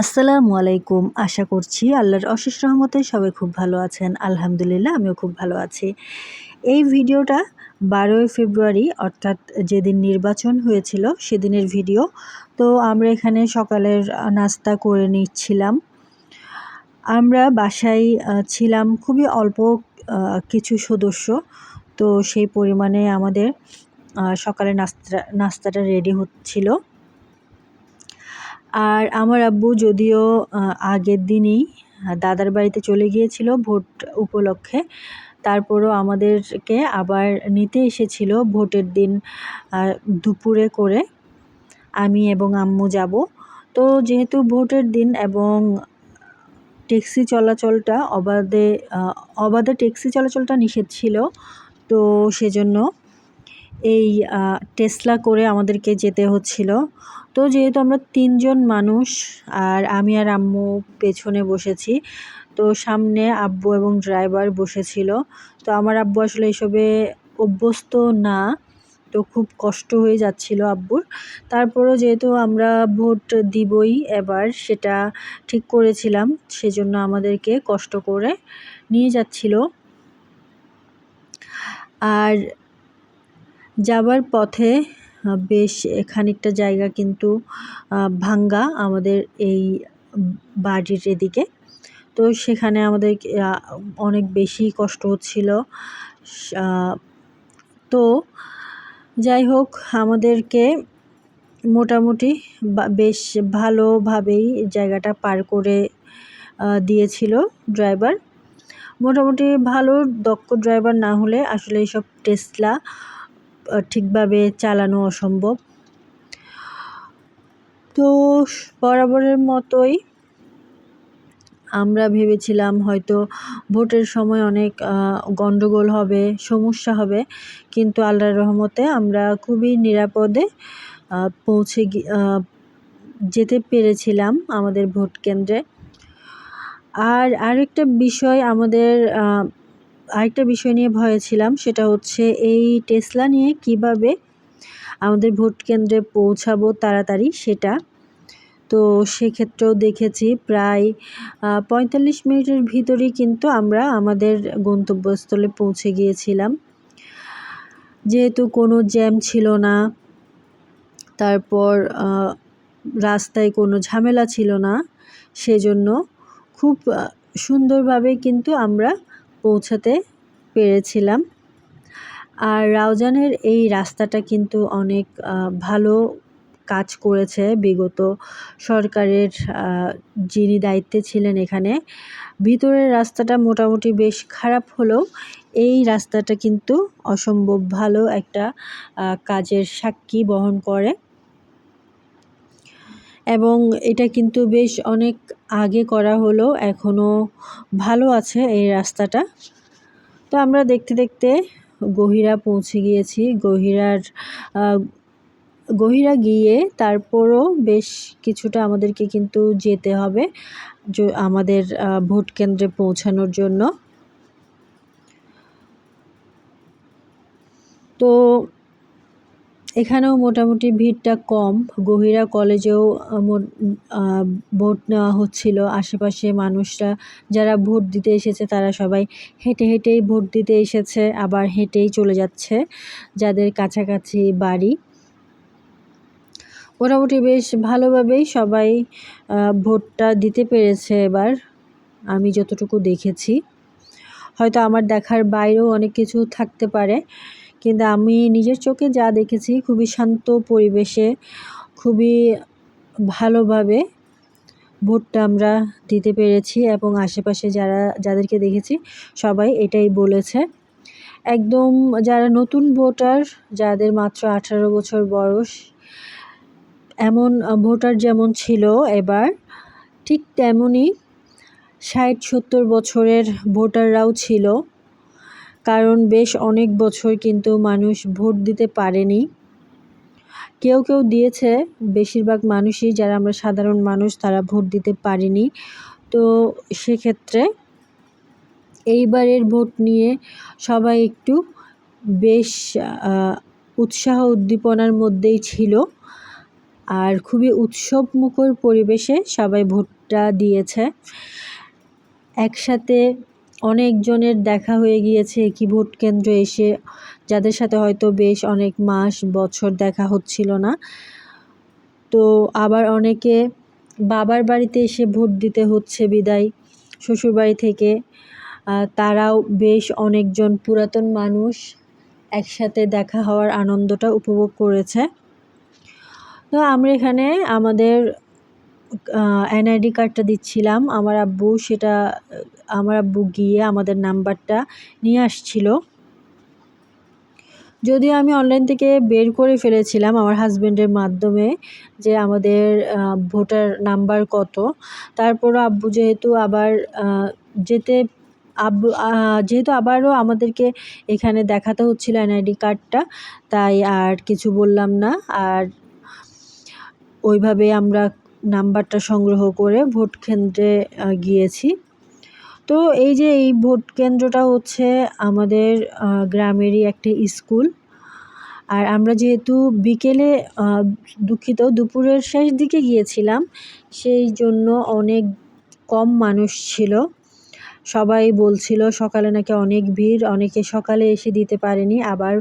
আসসালামু আলাইকুম। আশা করছি আল্লাহর অশেষ রহমতে সবাই খুব ভালো আছেন। আলহামদুলিল্লাহ আমিও খুব ভালো আছি। এই ভিডিওটা ১২ই ফেব্রুয়ারি অর্থাৎ যেদিন নির্বাচন হয়েছিল সেদিনের ভিডিও। তো আমরা এখানে সকালের নাস্তা করে নিচ্ছিলাম। আমরা বাসায় ছিলাম খুবই অল্প কিছু সদস্য। তো সেই পরিমাণে আমাদের সকালের নাস্তাটা রেডি হচ্ছিল। আর আমার আব্বু যদিও আগের দিনই দাদার বাড়িতে চলে গিয়েছিল ভোট উপলক্ষে, তারপরও আমাদেরকে আবার নিতে এসেছিল ভোটের দিন দুপুরে করে। আমি এবং আম্মু যাব। তো যেহেতু ভোটের দিন এবং ট্যাক্সি চলাচলটা অবাধে ট্যাক্সি চলাচলটা নিষেধ ছিল, তো সেজন্য এই টেসলা করে আমাদেরকে যেতে হচ্ছিল। তো যেহেতু আমরা ৩ জন মানুষ আর আমি আর আম্মু পেছনে বসেছি, তো সামনে আব্বু এবং ড্রাইভার বসেছিল। তো আমার আব্বু আসলে এসবে অভ্যস্ত না, তো খুব কষ্ট হয়ে যাচ্ছিল আব্বুর। তারপরও যেহেতু আমরা ভোট দিবই এবার সেটা ঠিক করেছিলাম, সেজন্য আমাদেরকে কষ্ট করে নিয়ে যাচ্ছিল। আর যাবার পথে বেশ খানিকটা জায়গা কিন্তু ভাঙ্গা আমাদের এই বাড়ির এদিকে। তো সেখানে আমাদের অনেক বেশি কষ্ট হচ্ছিল। তো যাই হোক, আমাদেরকে মোটামুটি বেশ ভালোভাবেই জায়গাটা পার করে দিয়েছিল ড্রাইভার। মোটামুটি ভালো দক্ষ ড্রাইভার না হলে আসলে এইসব টেসলা ঠিকভাবে চালানো অসম্ভব। তো বরাবরের মতোই আমরা ভেবেছিলাম হয়তো ভোটের সময় অনেক গণ্ডগোল হবে, সমস্যা হবে, কিন্তু আল্লাহর রহমতে আমরা খুবই নিরাপদে পৌঁছে যেতে পেরেছিলাম আমাদের ভোট কেন্দ্রে। আর আরেকটা বিষয় নিয়ে ভয়ে ছিলাম, সেটা হচ্ছে এই টেসলা নিয়ে কিভাবে আমাদের ভোট কেন্দ্রে পৌঁছাবো তাড়াতাড়ি সেটা। তো সেক্ষেত্রেও দেখেছি প্রায় ৪৫ মিনিটের ভিতরেই কিন্তু আমরা আমাদের গন্তব্যস্থলে পৌঁছে গিয়েছিলাম। যেহেতু কোনো জ্যাম ছিল না, তারপর রাস্তায় কোনো ঝামেলা ছিল না, সেজন্য খুব সুন্দরভাবে কিন্তু আমরা পৌঁছাতে পেরেছিলাম। আর রাউজানের এই রাস্তাটা কিন্তু অনেক ভালো কাজ করেছে বিগত সরকারের যিনি দায়িত্বে ছিলেন এখানে। ভিতরের রাস্তাটা মোটামুটি বেশ খারাপ হলেও এই রাস্তাটা কিন্তু অসম্ভব ভালো একটা কাজের সাক্ষী বহন করে, এবং এটা কিন্তু বেশ অনেক আগে করা হলো, এখনও ভালো আছে এই রাস্তাটা। তো আমরা দেখতে দেখতে গহিরা পৌঁছে গিয়েছি। গহিরা গিয়ে তারপরও বেশ কিছুটা আমাদেরকে কিন্তু যেতে হবে আমাদের ভোট কেন্দ্রে পৌঁছানোর জন্য। তো এখানেও মোটামুটি ভিড়টা কম। গহিরা কলেজেও ভোট নেওয়া হচ্ছিল। আশেপাশে মানুষরা যারা ভোট দিতে এসেছে তারা সবাই হেঁটে হেঁটেই ভোট দিতে এসেছে, আবার হেঁটেই চলে যাচ্ছে যাদের কাছাকাছি বাড়ি। মোটামুটি বেশ ভালোভাবেই সবাই ভোটটা দিতে পেরেছে এবার, আমি যতটুকু দেখেছি। হয়তো আমার দেখার বাইরেও অনেক কিছু থাকতে পারে, কিন্তু আমি নিজের চোখে যা দেখেছি খুবই শান্ত পরিবেশে খুবই ভালোভাবে ভোটটা আমরা দিতে পেরেছি, এবং আশেপাশে যাদেরকে দেখেছি সবাই এটাই বলেছে। একদম যারা নতুন ভোটার, যাদের মাত্র 18 বছর বয়স, এমন ভোটার যেমন ছিল এবার, ঠিক তেমনই 60-70 বছরের ভোটাররাও ছিল। কারণ বেশ অনেক বছর কিন্তু মানুষ ভোট দিতে পারেনি। কেউ কেউ দিয়েছে, বেশিরভাগ মানুষই যারা আমরা সাধারণ মানুষ তারা ভোট দিতে পারিনি। তো সেক্ষেত্রে এইবারের ভোট নিয়ে সবাই একটু বেশ উৎসাহ উদ্দীপনার মধ্যেই ছিল। আর খুবই উৎসবমুখর পরিবেশে সবাই ভোটটা দিয়েছে। একসাথে অনেকজনের দেখা হয়ে গিয়েছে একই ভোট কেন্দ্রে এসে, যাদের সাথে হয়তো বেশ অনেক মাস বছর দেখা হচ্ছিল না। তো আবার অনেকে বাবার বাড়িতে এসে ভোট দিতে হচ্ছে বিদায় শ্বশুরবাড়ি থেকে, তারাও বেশ অনেকজন পুরাতন মানুষ একসাথে দেখা হওয়ার আনন্দটা উপভোগ করেছে। তো আমরা এখানে আমাদের এনআইডি কার্ডটা দিচ্ছিলাম। আমার আব্বু গিয়ে আমাদের নাম্বারটা নিয়ে আসছিল। যদিও আমি অনলাইন থেকে বের করে ফেলেছিলাম আমার হাজব্যান্ডের মাধ্যমে যে আমাদের ভোটার নাম্বার কত। তারপরও আব্বু যেহেতু আবার যেহেতু আবারও আমাদেরকে এখানে দেখাতে হচ্ছিল এনআইডি কার্ডটা, তাই আর কিছু বললাম না। আর ওইভাবে আমরা নাম্বারটা সংগ্রহ করে ভোট কেন্দ্রে গিয়েছি। তো এই যে এই ভোট কেন্দ্রটা হচ্ছে আমাদের গ্রামেরই একটা স্কুল। আর আমরা যেহেতু বিকেলে দুপুরের শেষ দিকে গিয়েছিলাম, সেই জন্য অনেক কম মানুষ ছিল। সবাই বলছিল সকালে নাকি অনেক ভিড়, অনেকে সকালে এসে দিতে পারেনি, আবার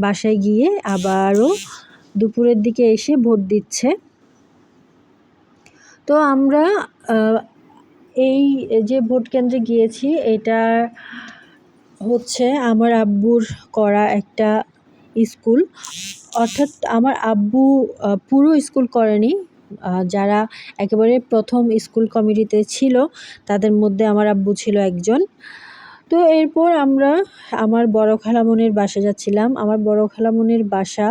বাসায় গিয়ে আবারও দুপুরের দিকে এসে ভোট দিচ্ছে। তো আমরা এই যে ভোট কেন্দ্রে গিয়েছি, এটা হচ্ছে আমার আব্বুর করা একটা স্কুল। অর্থাৎ আমার আব্বু পুরো স্কুল করেনি, যারা একেবারে প্রথম স্কুল কমিটিতে ছিল তাদের মধ্যে আমার আব্বু ছিল একজন। তো এরপর আমরা আমার বড় খালামণির বাসা যাচ্ছিলাম। আমার বড় খালামণির বাসা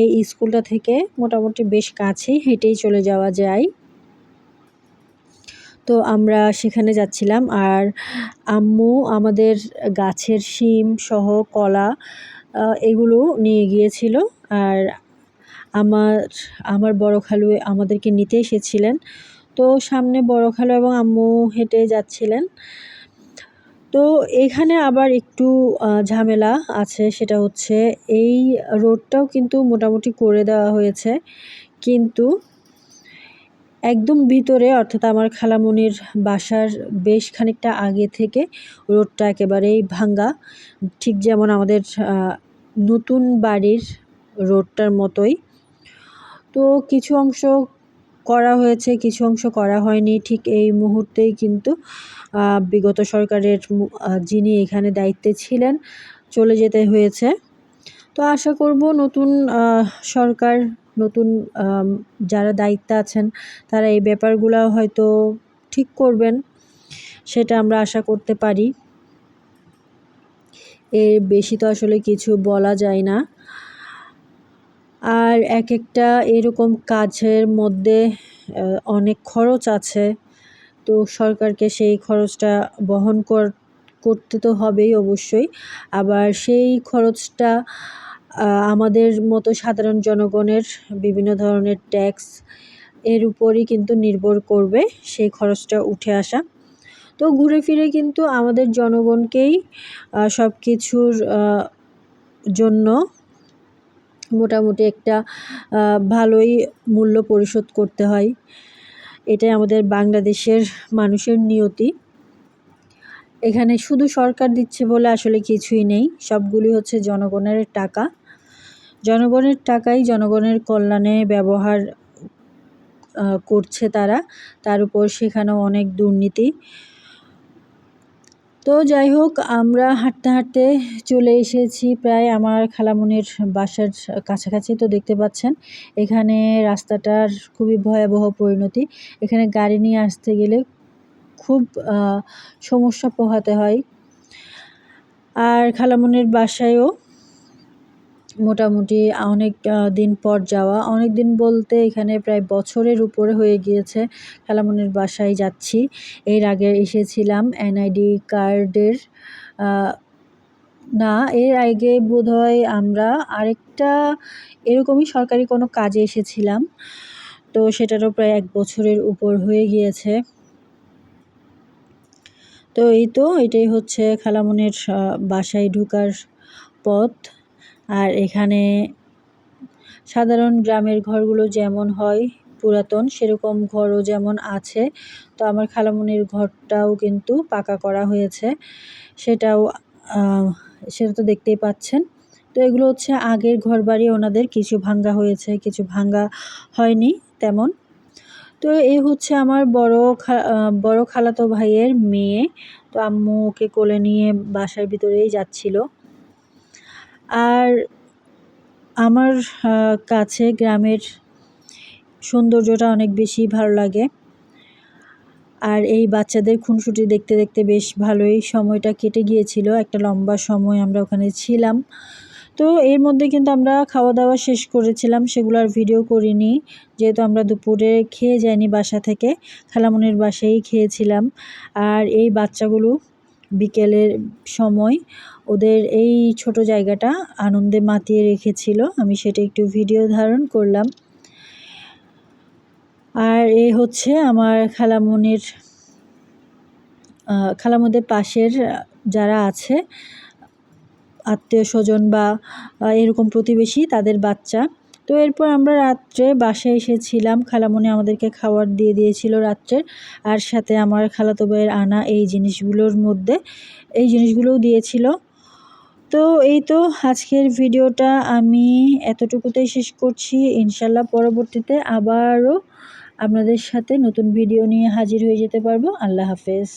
এই স্কুলটা থেকে মোটামুটি বেশ কাছেই, হেঁটেই চলে যাওয়া যায়। তো আমরা সেখানে যাচ্ছিলাম। আর আম্মু আমাদের গাছের শিম সহ কলা এগুলো নিয়ে গিয়েছিল। আর আমার বড় খালু আমাদেরকে নিতে এসেছিলেন। তো সামনে বড় খালু এবং আম্মু হেঁটে যাচ্ছিলেন। তো এখানে আবার একটু ঝামেলা আছে, সেটা হচ্ছে এই রোডটাও কিন্তু মোটামুটি করে দেওয়া হয়েছে, কিন্তু একদম ভিতরে অর্থাৎ আমার খালামণির বাসার বেশ খানিকটা আগে থেকে রোডটা একেবারেই ভাঙ্গা, ঠিক যেমন আমাদের নতুন বাড়ির রোডটার মতোই। তো কিছু অংশ করা হয়েছে, কিছু অংশ করা হয়নি। ঠিক এই মুহূর্তেই কিন্তু বিগত সরকারের যিনি এখানে দায়িত্বে ছিলেন চলে যেতে হয়েছে। তো আশা করব নতুন সরকার, নতুন যারা দায়িত্বে আছেন তারা এই ব্যাপারগুলো হয়তো ঠিক করবেন, সেটা আমরা আশা করতে পারি। এর বেশি তো আসলে কিছু বলা যায় না। আর এক একটা এরকম কাজের মধ্যে অনেক খরচ আছে, তো সরকারকে সেই খরচটা বহন করতে তো হবেই অবশ্যই। আবার সেই খরচটা আমাদের মতো সাধারণ জনগণের বিভিন্ন ধরনের ট্যাক্স এর উপরই কিন্তু নির্ভর করবে সেই খরচটা উঠে আসা। তো ঘুরে ফিরে কিন্তু আমাদের জনগণকেই সব কিছুর জন্য মোটামুটি একটা ভালোই মূল্য পরিশোধ করতে হয়। এটাই আমাদের বাংলাদেশের মানুষের নিয়তি। এখানে শুধু সরকার দিচ্ছে বলে আসলে কিছুই নেই, সবগুলি হচ্ছে জনগণের টাকা। জনগণের টাকাই জনগণের কল্যাণে ব্যবহার করছে তারা, তার উপর সেখানেও অনেক দুর্নীতি। তো যাই হোক, আমরা হাঁটতে হাঁটতে চলে এসেছি প্রায় আমার খালামণির বাসার কাছাকাছি। তো দেখতে পাচ্ছেন এখানে রাস্তাটার খুবই ভয়াবহ পরিণতি। এখানে গাড়ি নিয়ে আসতে গেলে খুব সমস্যা পোহাতে হয়। আর খালামণির বাসায়ও মোটামুটি অনেক দিন পর যাওয়া, অনেক দিন বলতে এখানে প্রায় বছরের উপরে হয়ে গিয়েছে খালামণির বাসায় যাচ্ছি। এর আগে এসেছিলাম এনআইডি কার্ডের না, এর আগে বোধহয় আমরা আরেকটা এরকমই সরকারি কোনো কাজে এসেছিলাম। তো সেটারও প্রায় 1 বছরের উপর হয়ে গিয়েছে। তো এটাই হচ্ছে খালামণির বাসায় ঢোকার পথ। আর এখানে সাধারণ গ্রামের ঘরগুলো যেমন হয় পুরাতন, সেরকম ঘরও যেমন আছে। তো আমার খালামণির ঘরটাও কিন্তু পাকা করা হয়েছে, সেটাও সেটা তো দেখতেই পাচ্ছেন। তো এগুলো হচ্ছে আগের ঘরবাড়ি ওনাদের, কিছু ভাঙ্গা হয়েছে, কিছু ভাঙ্গা হয়নি তেমন। তো এই হচ্ছে আমার বড় খালাতো ভাইয়ের মেয়ে। তো আম্মু ওকে কোলে নিয়ে বাসার ভিতরেই যাচ্ছিল। আর আমার কাছে গ্রামের সৌন্দর্যটা অনেক বেশি ভালো লাগে। আর এই বাচ্চাদের খুনসুটি দেখতে দেখতে বেশ ভালোই সময়টা কেটে গিয়েছিল, একটা লম্বা সময় আমরা ওখানে ছিলাম। তো এর মধ্যে কিন্তু আমরা খাওয়া দাওয়া শেষ করেছিলাম, সেগুলো আর ভিডিও করিনি, যেহেতু আমরা দুপুরে খেয়ে যাইনি বাসা থেকে, খালামণির বাসায় খেয়েছিলাম। আর এই বাচ্চাগুলো বিকেলের সময় ওদের এই ছোট জায়গাটা আনন্দে মাতিয়ে রেখেছিল, আমি সেটা একটু ভিডিও ধারণ করলাম। আর এই হচ্ছে আমার খালামণির পাশের যারা আছে আত্মীয় স্বজন বা এরকম প্রতিবেশী, তাদের বাচ্চা। তো এরপর আমরা রাত্রে বাসায় এসেছিলাম, খালামণি আমাদেরকে খাবার দিয়ে দিয়েছিল রাত্রের, আর সাথে আমার খালাতো ভাইয়ের আনা এই জিনিসগুলোও দিয়েছিল। তো এই তো আজকের ভিডিওটা আমি এতটুকুতেই শেষ করছি। ইনশাল্লাহ পরবর্তীতে আবারও আপনাদের সাথে নতুন ভিডিও নিয়ে হাজির হয়ে যেতে পারবো। আল্লাহ হাফেজ।